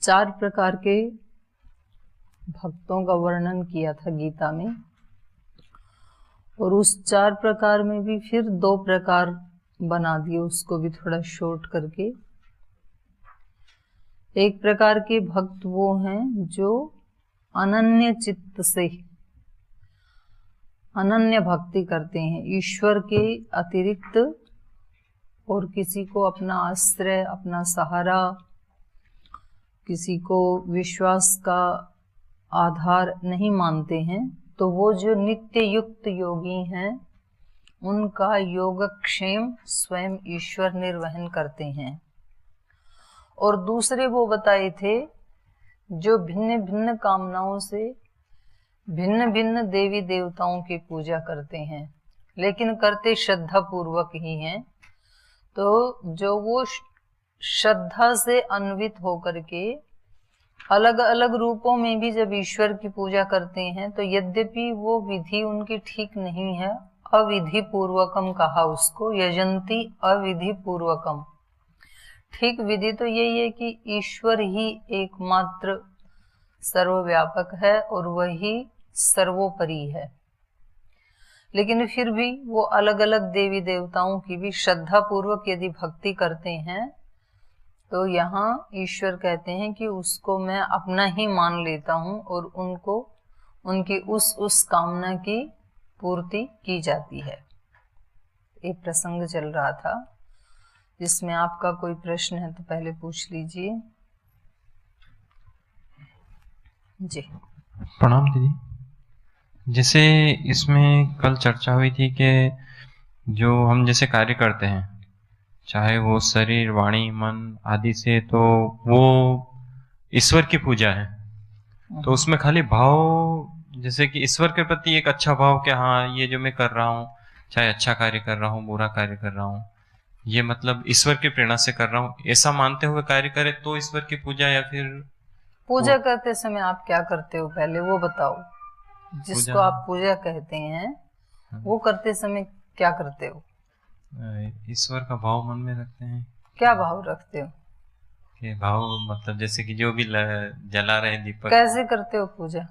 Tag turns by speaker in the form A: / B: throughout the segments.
A: 4 प्रकार के भक्तों का वर्णन किया था गीता में, और उस 4 प्रकार में भी फिर 2 प्रकार बना दिए, उसको भी थोड़ा शॉर्ट करके। एक प्रकार के भक्त वो हैं जो अनन्य चित्त से अनन्य भक्ति करते हैं, ईश्वर के अतिरिक्त और किसी को अपना आश्रय, अपना सहारा, किसी को विश्वास का आधार नहीं मानते हैं। तो वो जो नित्य युक्त योगी हैं, उनका योगक्षेम स्वयं ईश्वर निर्वहन करते हैं। और दूसरे वो बताए थे जो भिन्न भिन्न कामनाओं से भिन्न भिन्न देवी देवताओं की पूजा करते हैं, लेकिन करते श्रद्धा पूर्वक ही हैं। तो जो वो श्रद्धा से अन्वित होकर के अलग अलग रूपों में भी जब ईश्वर की पूजा करते हैं, तो यद्यपि वो विधि उनकी ठीक नहीं है, अविधि पूर्वकम कहा उसको, यजंती अविधि पूर्वकम। ठीक विधि तो यही है कि ईश्वर ही एकमात्र सर्वव्यापक है और वही सर्वोपरि है, लेकिन फिर भी वो अलग अलग देवी देवताओं की भी श्रद्धा पूर्वक यदि भक्ति करते हैं, तो यहाँ ईश्वर कहते हैं कि उसको मैं अपना ही मान लेता हूँ और उनको उनकी उस कामना की पूर्ति की जाती है। एक प्रसंग चल रहा था जिसमें आपका कोई प्रश्न है तो पहले पूछ लीजिए। जी
B: प्रणाम दीदी। जैसे इसमें कल चर्चा हुई थी कि जो हम जैसे कार्य करते हैं, चाहे वो शरीर, वाणी, मन आदि से, तो वो ईश्वर की पूजा है। तो उसमें खाली भाव, जैसे कि ईश्वर के प्रति एक अच्छा भाव कि हाँ ये जो मैं कर रहा हूँ, चाहे अच्छा कार्य कर रहा हूँ, बुरा कार्य कर रहा हूँ, ये मतलब ईश्वर की प्रेरणा से कर रहा हूँ, ऐसा मानते हुए कार्य करे तो ईश्वर की पूजा। या फिर
A: पूजा करते समय आप क्या करते हो पहले वो बताओ। जिसको आप पूजा कहते हैं वो करते समय क्या करते हो?
B: ईश्वर का भाव मन में रखते हैं।
A: क्या भाव रखते हो?
B: कि भाव मतलब जैसे कि जो भी जला रहे हैं दीपक।
A: कैसे करते हो पूजा?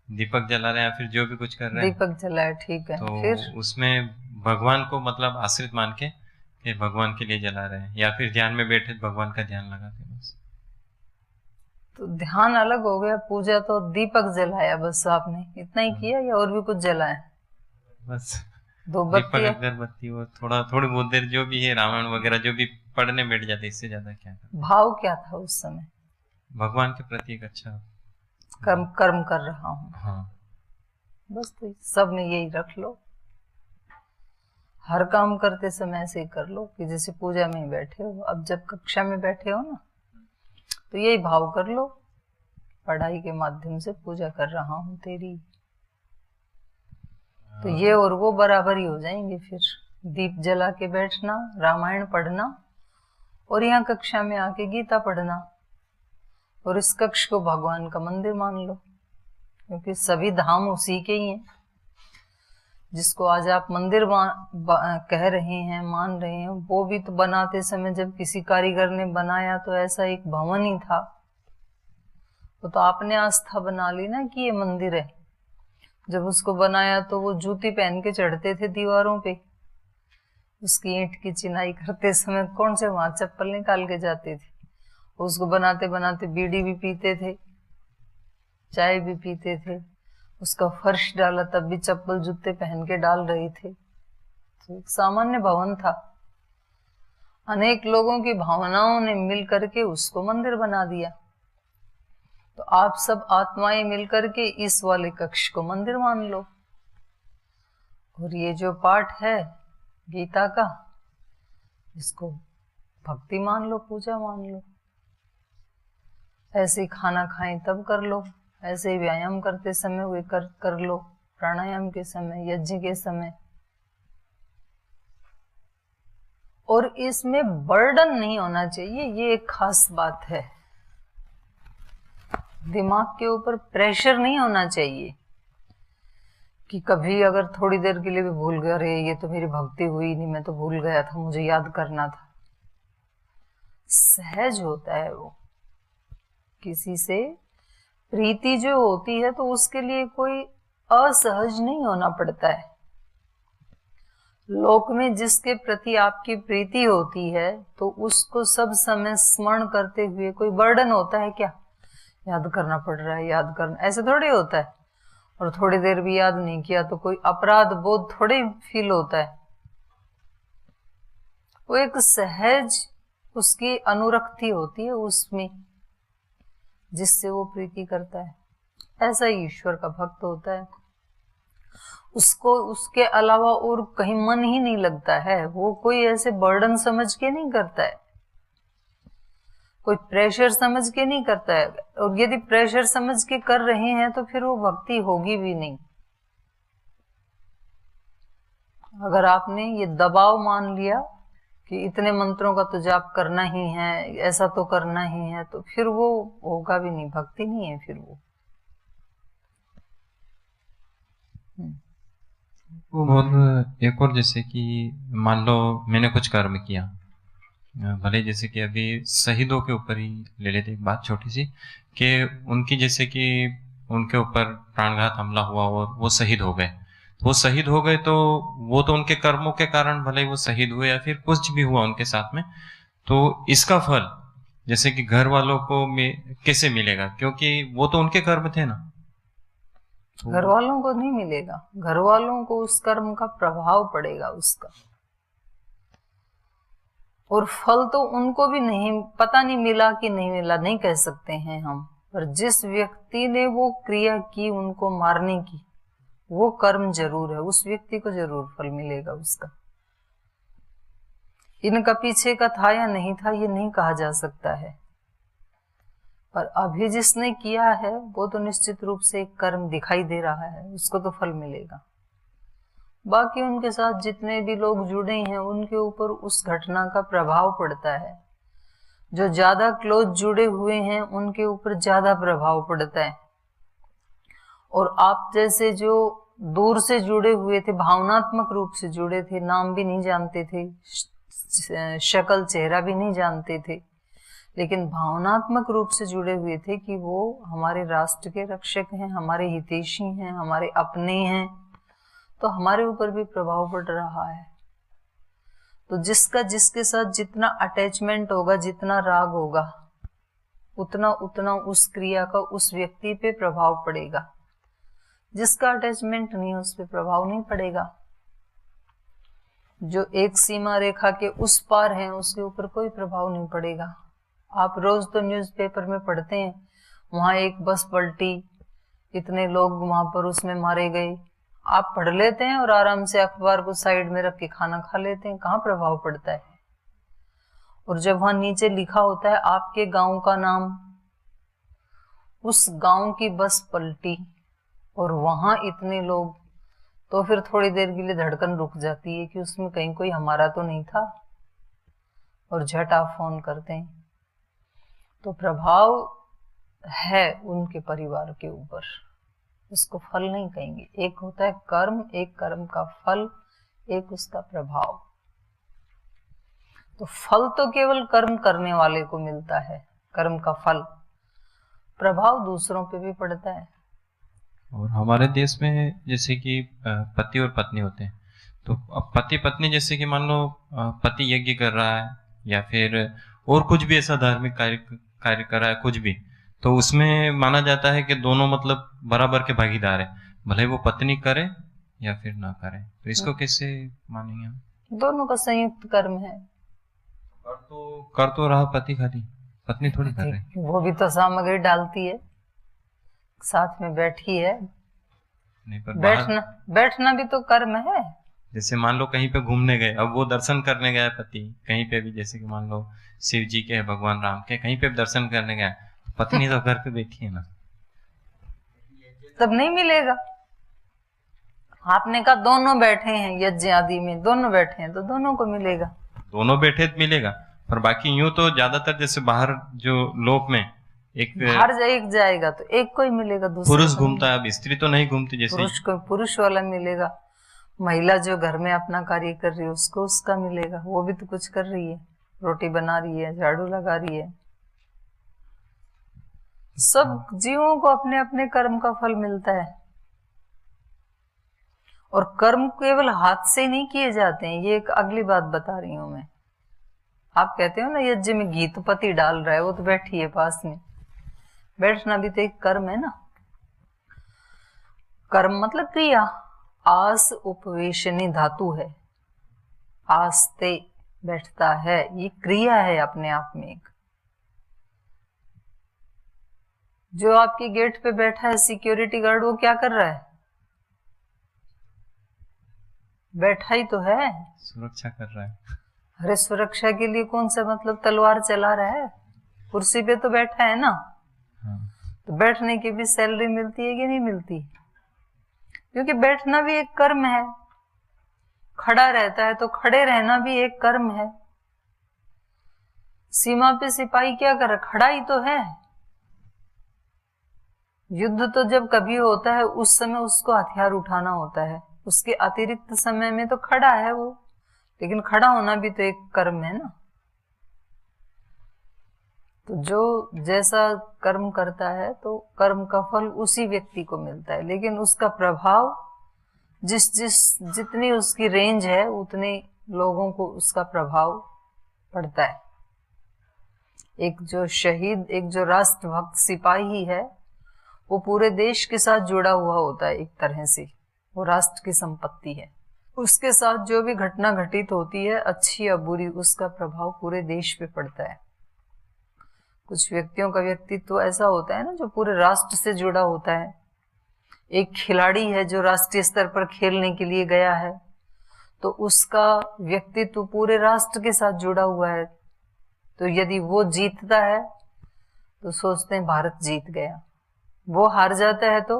B: दीपक जला रहे हैं या फिर जो भी कुछ कर रहे हैं,
A: दीपक जलाए, ठीक है।
B: तो
A: फिर
B: उसमें भगवान को मतलब आश्रित मान के कि भगवान के लिए जला रहे हैं, या फिर ध्यान में बैठे भगवान का ध्यान लगाते हैं। बस
A: तो ध्यान अलग हो गया, पूजा तो दीपक जलाया बस आपने, इतना ही किया या और भी कुछ जलाया?
B: बस
A: दो
B: दीपक, अगरबत्ती और थोड़ी बहुत देर जो भी है रामायण वगैरह जो भी पढ़ने बैठ जाते, इससे ज्यादा क्या करते।
A: भाव क्या था उस समय?
B: भगवान के प्रति एक अच्छा
A: कर्म कर रहा हूँ।
B: हाँ
A: बस, तो सब में यही रख लो। हर काम करते समय ऐसे ही कर लो कि जैसे पूजा में बैठे हो। अब जब कक्षा में बैठे हो ना, तो यही भाव कर लो, पढ़ाई के माध्यम से पूजा कर रहा हूँ तेरी। तो ये और वो बराबर ही हो जाएंगे। फिर दीप जला के बैठना, रामायण पढ़ना, और यहाँ कक्षा में आके गीता पढ़ना, और इस कक्ष को भगवान का मंदिर मान लो, क्योंकि सभी धाम उसी के ही हैं। जिसको आज आप मंदिर कह रहे हैं, मान रहे हैं, वो भी तो बनाते समय जब किसी कारीगर ने बनाया तो ऐसा एक भवन ही था। वो तो आपने आस्था बना ली ना कि ये मंदिर है। जब उसको बनाया तो वो जूती पहन के चढ़ते थे दीवारों पे। उसकी ईंट की चिनाई करते समय कौन से वहां चप्पल निकाल के जाते थे। उसको बनाते बनाते बीड़ी भी पीते थे, चाय भी पीते थे। उसका फर्श डाला तब भी चप्पल जूते पहन के डाल रहे थे। तो एक सामान्य भवन था। अनेक लोगों की भावनाओं ने मिल करके उसको मंदिर बना दिया। तो आप सब आत्माएं मिलकर के इस वाले कक्ष को मंदिर मान लो। और ये जो पाठ है गीता का, इसको भक्ति मान लो, पूजा मान लो। ऐसे खाना खाएं तब कर लो, ऐसे ही व्यायाम करते समय वे कर लो, प्राणायाम के समय, यज्ञ के समय। और इसमें बर्डन नहीं होना चाहिए, ये एक खास बात है। दिमाग के ऊपर प्रेशर नहीं होना चाहिए कि कभी अगर थोड़ी देर के लिए भी भूल गया, अरे ये तो मेरी भक्ति हुई नहीं, मैं तो भूल गया था, मुझे याद करना था। सहज होता है वो, किसी से प्रीति जो होती है तो उसके लिए कोई असहज नहीं होना पड़ता है। लोक में जिसके प्रति आपकी प्रीति होती है तो उसको सब समय स्मरण करते हुए कोई बर्डन होता है क्या? याद करना पड़ रहा है, याद करना, ऐसे थोड़ी होता है। और थोड़ी देर भी याद नहीं किया तो कोई अपराध बोध थोड़ी फील होता है। वो एक सहज उसकी अनुरक्ति होती है उसमें, जिससे वो प्रीति करता है। ऐसा ही ईश्वर का भक्त होता है, उसको उसके अलावा और कहीं मन ही नहीं लगता है। वो कोई ऐसे बर्डन समझ के नहीं करता है, कोई प्रेशर समझ के नहीं करता है। और यदि प्रेशर समझ के कर रहे हैं तो फिर वो भक्ति होगी भी नहीं। अगर आपने ये दबाव मान लिया कि इतने मंत्रों का तो जाप करना ही है, ऐसा तो करना ही है, तो फिर वो होगा भी नहीं, भक्ति नहीं है फिर वो।
B: और एक और, जैसे कि मान लो मैंने कुछ कर्म किया, भले जैसे कि अभी शहीदों के ऊपर ही ले लेते एक बात छोटी सी, कि उनकी जैसे कि उनके ऊपर प्राणघात हमला हुआ और वो शहीद हो गए। वो शहीद हो गए तो वो तो उनके कर्मों के कारण भले वो शहीद हुए या फिर कुछ भी हुआ उनके साथ में, तो इसका फल जैसे कि घर वालों को कैसे मिलेगा? क्योंकि वो तो उनके कर्म थे ना।
A: घर वालों को नहीं मिलेगा, घर वालों को उस कर्म का प्रभाव पड़ेगा उसका, और फल तो उनको भी नहीं पता, नहीं मिला कि नहीं मिला नहीं कह सकते हैं हम। पर जिस व्यक्ति ने वो क्रिया की उनको मारने की, वो कर्म जरूर है, उस व्यक्ति को जरूर फल मिलेगा उसका। इनका पीछे का था या नहीं था ये नहीं कहा जा सकता है, पर अभी जिसने किया है वो तो निश्चित रूप से एक कर्म दिखाई दे रहा है, उसको तो फल मिलेगा। बाकी उनके साथ जितने भी लोग जुड़े हैं उनके ऊपर उस घटना का प्रभाव पड़ता है। जो ज्यादा क्लोज जुड़े हुए हैं उनके ऊपर ज्यादा प्रभाव पड़ता है, और आप जैसे जो दूर से जुड़े हुए थे, भावनात्मक रूप से जुड़े थे, नाम भी नहीं जानते थे, शक्ल चेहरा भी नहीं जानते थे, लेकिन भावनात्मक रूप से जुड़े हुए थे कि वो हमारे राष्ट्र के रक्षक हैं, हमारे हितैषी हैं, हमारे अपने हैं, तो हमारे ऊपर भी प्रभाव पड़ रहा है। तो जिसका जिसके साथ जितना अटैचमेंट होगा, जितना राग होगा, उतना उतना उस क्रिया का उस व्यक्ति पे प्रभाव पड़ेगा। जिसका अटैचमेंट नहीं उस पे प्रभाव नहीं पड़ेगा। जो एक सीमा रेखा के उस पार है उसके ऊपर कोई प्रभाव नहीं पड़ेगा। आप रोज तो न्यूज़पेपर में पढ़ते हैं, वहां एक बस पलटी, इतने लोग वहां पर उसमें मारे गए, आप पढ़ लेते हैं और आराम से अखबार को साइड में रख के खाना खा लेते हैं, कहाँ प्रभाव पड़ता है। और जब वहां नीचे लिखा होता है आपके गांव का नाम, उस गांव की बस पलटी और वहां इतने लोग, तो फिर थोड़ी देर के लिए धड़कन रुक जाती है कि उसमें कहीं कोई हमारा तो नहीं था, और झट आप फोन करते हैं। तो प्रभाव है उनके परिवार के ऊपर, उसको फल नहीं कहेंगे। एक होता है कर्म, एक कर्म का फल, एक उसका प्रभाव। तो फल तो केवल कर्म करने वाले को मिलता है, कर्म का फल, प्रभाव दूसरों पे भी पड़ता है।
B: और हमारे देश में जैसे कि पति और पत्नी होते हैं, तो अब पति पत्नी जैसे कि मान लो पति यज्ञ कर रहा है या फिर और कुछ भी ऐसा धार्मिक कार्य कर रहा है कुछ भी, तो उसमें माना जाता है कि दोनों मतलब बराबर के भागीदार है, भले वो पत्नी करे या फिर ना करे। तो इसको कैसे मानेंगे हम?
A: दोनों का संयुक्त कर्म है।
B: कर तो रहा पति, खाली पत्नी थोड़ी कर रही,
A: वो भी तो सामग्री डालती है, साथ में बैठी है।
B: नहीं, पर
A: बैठना भी तो कर्म है।
B: जैसे मान लो कहीं पे घूमने गए, अब वो दर्शन करने गया पति कहीं पे भी, जैसे कि मान लो शिव जी के, भगवान राम के, कहीं पे भी दर्शन करने गया, पत्नी तो घर पे बैठी है ना,
A: तब नहीं मिलेगा। आपने कहा दोनों बैठे हैं यज्ञ आदि में, दोनों बैठे हैं तो दोनों को मिलेगा।
B: दोनों बैठे तो मिलेगा, पर बाकी यूं तो ज्यादातर जैसे बाहर जो लोक में एक
A: बाहर जाएगा तो एक को ही मिलेगा, दूसरा
B: पुरुष घूमता है, अब स्त्री तो नहीं घूमती, जैसे
A: पुरुष को पुरुष वाला मिलेगा, महिला जो घर में अपना कार्य कर रही है उसको उसका मिलेगा। वो भी तो कुछ कर रही है, रोटी बना रही है, झाड़ू लगा रही है। सब जीवों को अपने अपने कर्म का फल मिलता है, और कर्म केवल हाथ से नहीं किए जाते हैं। ये एक अगली बात बता रही हूं मैं। आप कहते हो ना यज्ञ में घी तो पति डाल रहा है, वो तो बैठी है पास में, बैठना भी तो एक कर्म है ना। कर्म मतलब क्रिया। आस उपवेशनी धातु है, आस्ते बैठता है, ये क्रिया है अपने आप में एक। जो आपके गेट पे बैठा है सिक्योरिटी गार्ड, वो क्या कर रहा है? बैठा ही तो है,
B: सुरक्षा कर रहा है।
A: अरे सुरक्षा के लिए कौन सा मतलब तलवार चला रहा है? कुर्सी पे तो बैठा है ना।
B: हाँ।
A: तो बैठने की भी सैलरी मिलती है कि नहीं मिलती? क्योंकि बैठना भी एक कर्म है। खड़ा रहता है तो खड़े रहना भी एक कर्म है। सीमा पे सिपाही क्या कर रहा? खड़ा ही तो है। युद्ध तो जब कभी होता है उस समय उसको हथियार उठाना होता है, उसके अतिरिक्त समय में तो खड़ा है वो, लेकिन खड़ा होना भी तो एक कर्म है ना। तो जो जैसा कर्म करता है तो कर्म का फल उसी व्यक्ति को मिलता है, लेकिन उसका प्रभाव जितनी उसकी रेंज है उतने लोगों को उसका प्रभाव पड़ता है। एक जो शहीद, एक जो राष्ट्रभक्त सिपाही है, वो पूरे देश के साथ जुड़ा हुआ होता है, एक तरह से वो राष्ट्र की संपत्ति है। उसके साथ जो भी घटना घटित होती है, अच्छी या बुरी, उसका प्रभाव पूरे देश पे पड़ता है। कुछ व्यक्तियों का व्यक्तित्व ऐसा होता है ना जो पूरे राष्ट्र से जुड़ा होता है। एक खिलाड़ी है जो राष्ट्रीय स्तर पर खेलने के लिए गया है, तो उसका व्यक्तित्व पूरे राष्ट्र के साथ जुड़ा हुआ है। तो यदि वो जीतता है तो सोचते हैं भारत जीत गया, वो हार जाता है तो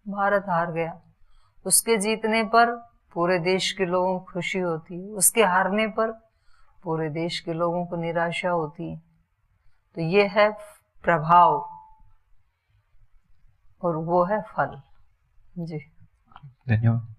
A: भारत हार गया। उसके जीतने पर पूरे देश के लोगों को खुशी होती है, उसके हारने पर पूरे देश के लोगों को निराशा होती है। तो ये है प्रभाव और वो है फल। जी
B: धन्यवाद।